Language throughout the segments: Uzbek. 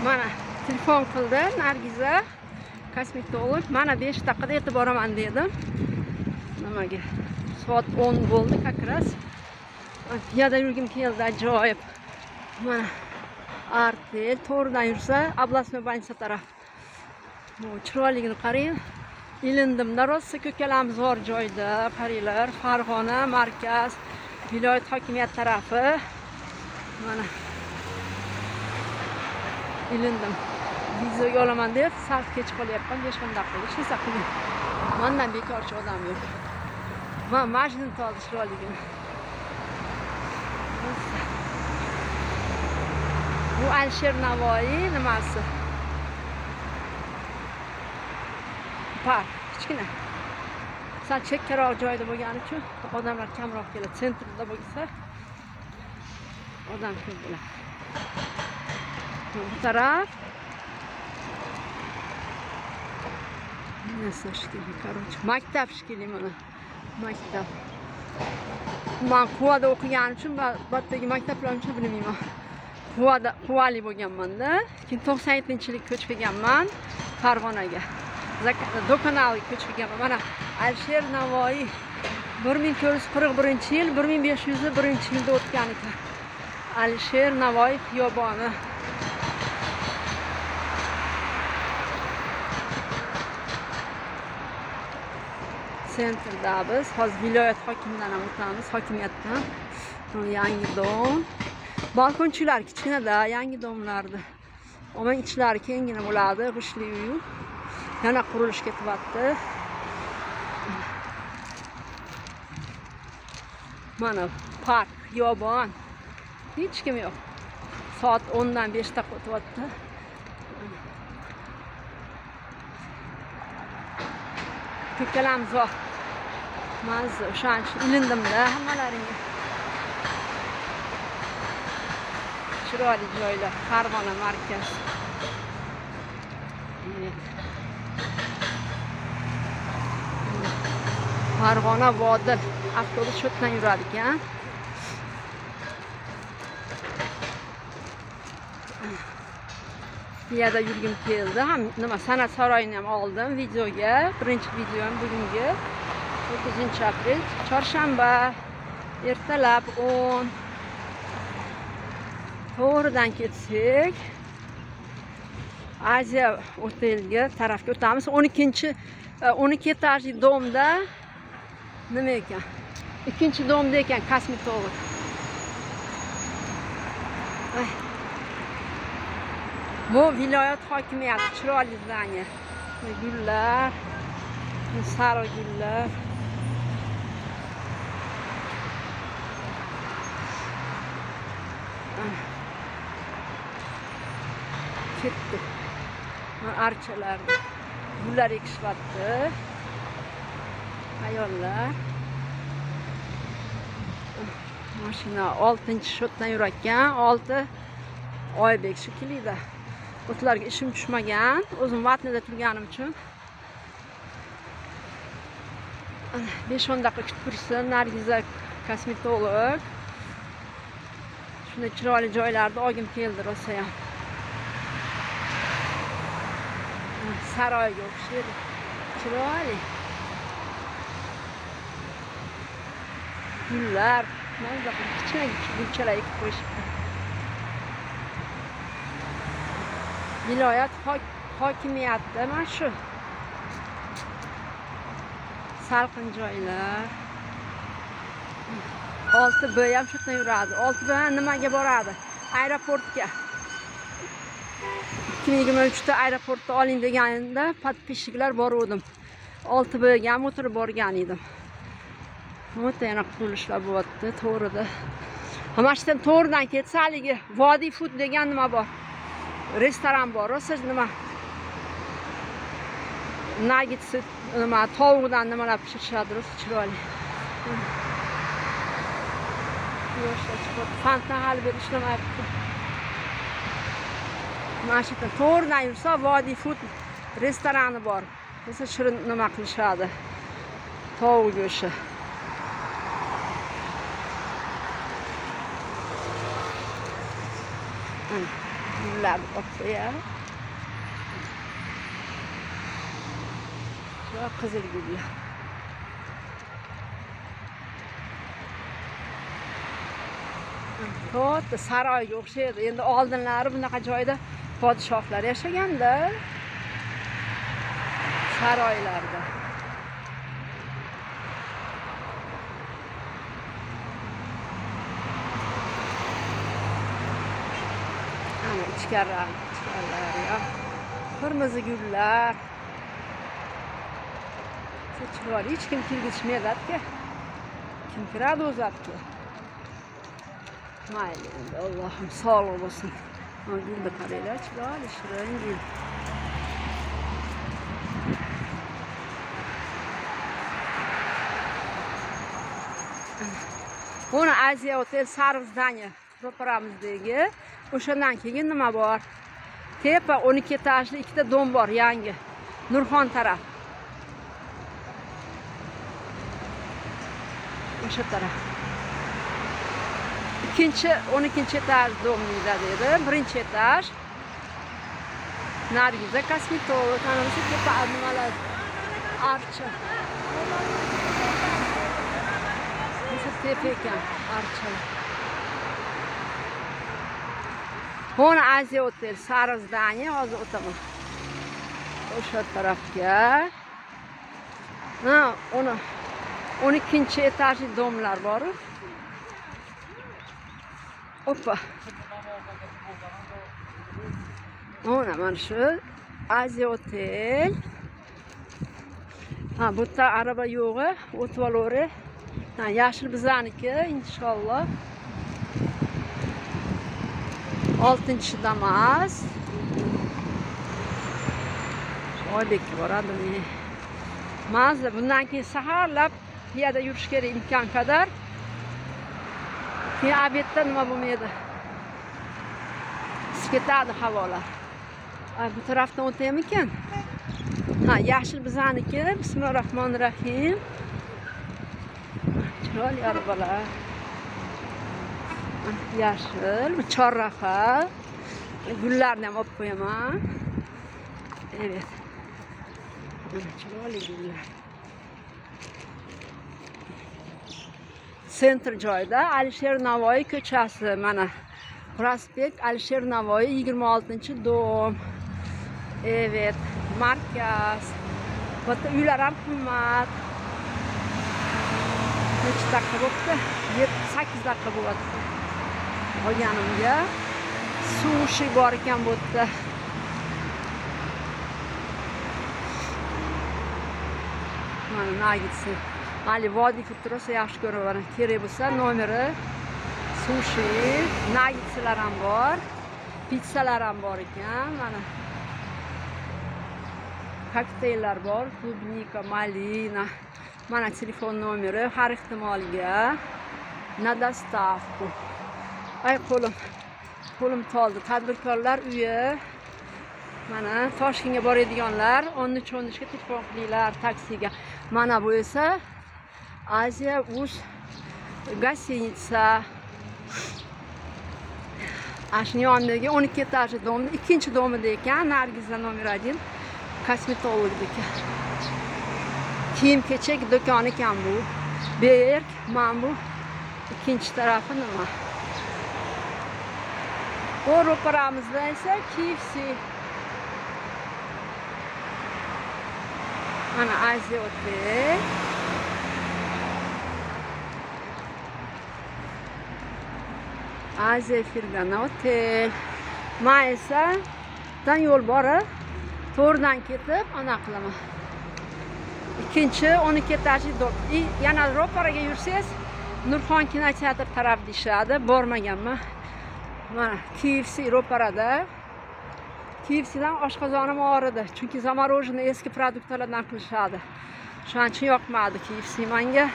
Mana telefon qildi Nargiza kosmetolog. Mana 5 daqiqada yetib boraman dedim. Nimaga? Soat 10 bo'ldi kakras. Piyoda yurgim keldi ajoyib. Mana Artel to'g'ridan yursa, Oblastnoy больница taraf. Bu chiroyligini qarang. Ilindimda rosa ko'kalamiz bor joyda, qaranglar, Farg'ona markaz, viloyat hokimiyat tarafi. Mana ilindim. Videoga olaman deb sal kech qolyapman, 5 daqiqa. Hech narsa qilmay. Mendan bekorchi odam yo'q. Men majnun toldi chiroyligini. Bu Alisher Navoiy nimasi? Park, kichkina. Sal chekkaroq joyda bo'lgani uchun odamlar kamroq keladi. Sentrda bo'lsa odam ko'p bo'ladi. Bu taraf nasa shekilli, короче, maktab shekilli mana. Maktab. Men Quvada o'qiganim uchun batdagi maktablar uchun bilmayman. Quvali bo'lganman-da. Keyin 97-yilda ko'chib kelganman Farg'onaga. Do'konalga ko'chib kelganman. Mana Alisher Navoiy 1441-yil, 1501-yilda o'tgan ekan. Alisher Navoiy xiyoboni. Sentrda biz hozir viloyat hokimidan ham o'tamiz, hokimiyatdan. Yangi dom. Balkonchilar kichkinada, yangi domlarda. Ama ichlari kengina bo'ladi, g'ishli uy. Yana qurilish ketyapti. Mana park, xiyobon. Hech kim yo'q. Soat 10dan 5 daqiqa o'tyapti. Ko'kalamiz bor. Mazza, o'shancha ilindimda hammalaringga. Chiroyli joylar, Farg'ona markaz. Farg'ona Vodil avtobus shu yerdan yurar ekan. Piyoda yurgim keldi. Ham nima san'at saroyini ham oldim videoga. Birinchi videom bugungi 9-aprel, chorshanba, ertalab 10. To'g'ridan ketsak, Aziya otelga tarafga o'tamiz. 12 etajli domda nima ekan? Ikkinchi domda ekan kosmetolog. Bu viloyat hokimiyati chiroyli zdaniya. Gullar, sariq gullar. Ketdi. Archalar, gullar ekishyapti. Ayollar. Mashina 6-shotdan yurarkan, 6 Oybek shekilida. O'tlarga ishim tushmagan, o'zim vatnida turganim uchun 5-10 daqiqa kutib tursin. Nargiza kosmetolog. Shunday chiroyli joylarda olgim keldi rosa ham. Saroyga o'xshaydi. Chiroyli. Gullar, mana kichkina gulchalar ekib qo'yishibdi. Viloyat hokimiyatida mana shu salqin joylar. 6B ham shu yerdan yuradi. 6B nimaga boradi? Aeroportga. 2023da aeroportda oling deganimda podpishchiklar boruvdim. 6B ga ham o'tirib borgan edim. O'ta yana qurilishlar bo'lyapti to'g'rida. Mana shu yerdan to'g'ridan ketsa haligi Vodiy Food degan nima bor? Restoran bor. Rosa nima? Nuggets nima tovuqdan nimalar pishirishadi, rosa chiroyli. Fanta hali bir ishlamayapti. Mana shu yerdan to'g'ridan yursa Vodiy Food restorani bor. Rosa shirin nima qilishadi. Tovuq go'shti. gullarni olib qo'yar. Shu qizil gullar. Katta saroyga o'xshaydi. Endi oldinlari bunaqa joyda podshohlar yashaganda. Saroylarda. Ana ichkarilar ya. Qirmizi gullar. Chiroyli, hech kim kirgizmaydi-ku. Kim kiradi o'zatga? Mayli, endi Allohim sog'lik bo'lsin. Gulni qaranglar, chiroyli, shirin gul. Buni Aziya Hotel Sariq zdaniya ro'paramizdagi. O'shandan keyin nima bor? Tepa 12 etajli ikkita dom bor, yangi. Nurxon taraf. O'sha taraf. Ikkinchi 12 etaj domida dedi. Birinchi etaj. Nargiza kosmetolog, tanasi tepa nimalar? Archa. Tepa ekan, archa. Buni Aziya Hotel Sariq zdaniya, hozir o'taman. O'sha tarafga. Ha, uni 12 etajli domlar bor. Oppa. Mana shu Aziya Hotel. Ha, bu yerda araba yo'g'i, o'tib olavering. Ha, yashil bizaniki, inshaalloh. 6-damas. Oybekka boradimi? Mazza bundan keyin saharlab piyoda yurish kerak imkon qadar. Keyin obedda nima bo'lmaydi? Ketadi havolar. Bu tarafdan o'taymikan? Ha, yashil bizaniki. Bismillahirrohmanirrohim. Chiroyli arabalar. Yashil, bu chorraha. Gullarni ham olib qo'yaman. Evet. Chiroyli gullar. Sentr joyda Alisher Navoiy ko'chasi, mana prospekt Alisher Navoiy 26-dom. Evet, markaz. Bu uylar ham qimmat. Necha daqiqa bo'ldi? 8 daqiqa bo'ldi. Olganimga sushi bor ekan bu yerda. Mana nagitsin. Mali vodiy futurasi yaxshi ko'raman. Kerak bo'lsa nomeri sushi, nagitlar ham bor, pizzalar ham bor ekan. Mana kokteyllar bor, klubnika, malina. Mana telefon nomeri har ehtimolga na dostavku. Ay qo'lim toldi. Tadbirkorlar uyi. Mana Toshkentga boradiganlar 13-13 ga telefon qilinglar taksiga. Mana bu esa Aziya Uz gostinitsa. Ashni yonidagi 12 etajli domda, ikkinchi domida ekan, Nargiza nomer 1 kosmetologdiki. Kiyim-kechak do'koni ekan bu. Berk, mana bu ikkinchi tarafi nima? Bu ro'paramizda esa KFC. Mana Aziya Hotel. Aziya Firgana Hotel. Mana esa dan yo'l bor, to'g'ridan ketib, ana qilaman. Ikkinchi 12 etajli dom. Yana ro'paraga yursangiz, Nurxon kinoteatr taraf deyishadi. Bormaganman. Mana KFC ro'parada. KFCdan oshqozonim og'ridi. Chunki zamorоженный eski produktlardan qilishadi. Shuning uchun yoqmadi KFC menga.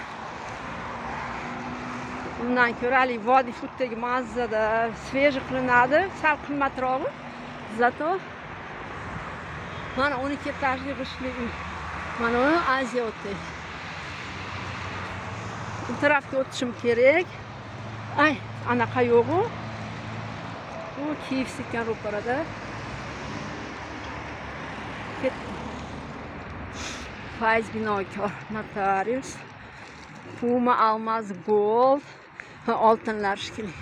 Undan ko'ra vodiy futdagi mazzada sveji qilinadi, sal qimmatroq. Zato mana 12 etajli g'ishli uy. Mana u Aziya Hotel. Bu tarafga o'tishim kerak. Ay, anaqa yo'q-ku. Bu KFC ekan ro'parada. Faiz Binokor notarius. Puma Almaz Gold. Oltinlar shekilli.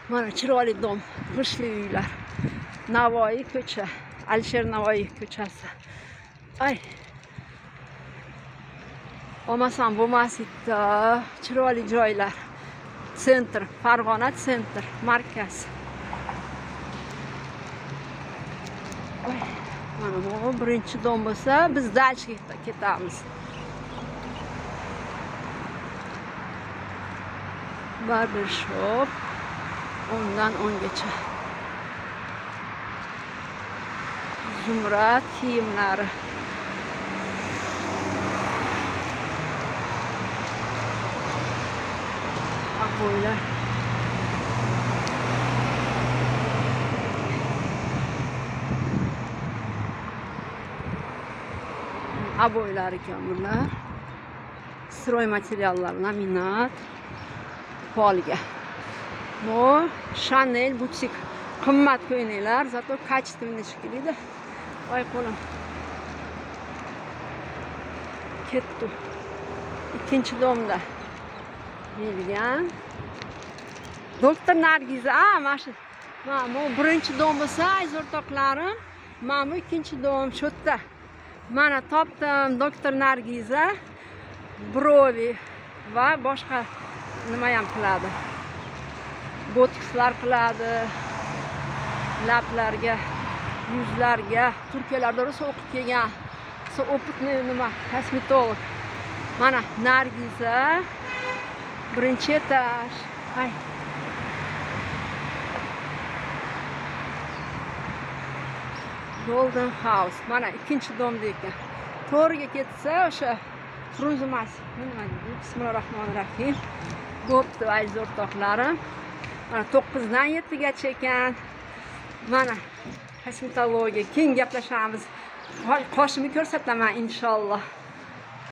Mana chiroyli dom, g'ishli uylar. Navoiy ko'cha, Alisher Navoiy ko'chasi. Ay. Olmasam bo'lmasdi. Chiroyli joylar. Sentr, Farg'ona sentr, markaz. Mana bu birinchi dom bo'lsa, biz dalchi ketamiz. Barbershop. Ondan 10gacha. Zumrad kiyimlari. Aboylar. Aboylar ekan bular. Stroy materiallar, laminat, polga. Bu Chanel butik. Qimmat ko'ylaklar, zato kачественный shekilli. Voy qo'lim. Ketdi. Ikkinchi domda. Bilgan. Doktor Nargiza, mana shu. Mana bu birinchi dom bo'lsa, aziz o'rtoqlarim, mana bu ikkinchi dom shu yerda. Mana topdim Doktor Nargiza. Brovi va boshqa nima ham qiladi. Botokslar qiladi. Lablarga, yuzlarga, Turkiyalarda rosa o'qib kelgan, opitni nima, kosmetolog. Mana Nargiza, birinchi etaj. Ay. Golden House. Mana ikkinchi domda ekan. To'g'riga ketsa, o'sha Frunzumas. Nima deydi? Bismillahirrohmanirrohim. Bo'pti, aziz o'rtoqlarim. Mana 9 dan 7 gacha ekan. Mana kosmetologiya, keyin gaplashamiz. Qoshimni ko'rsataman inshaalloh.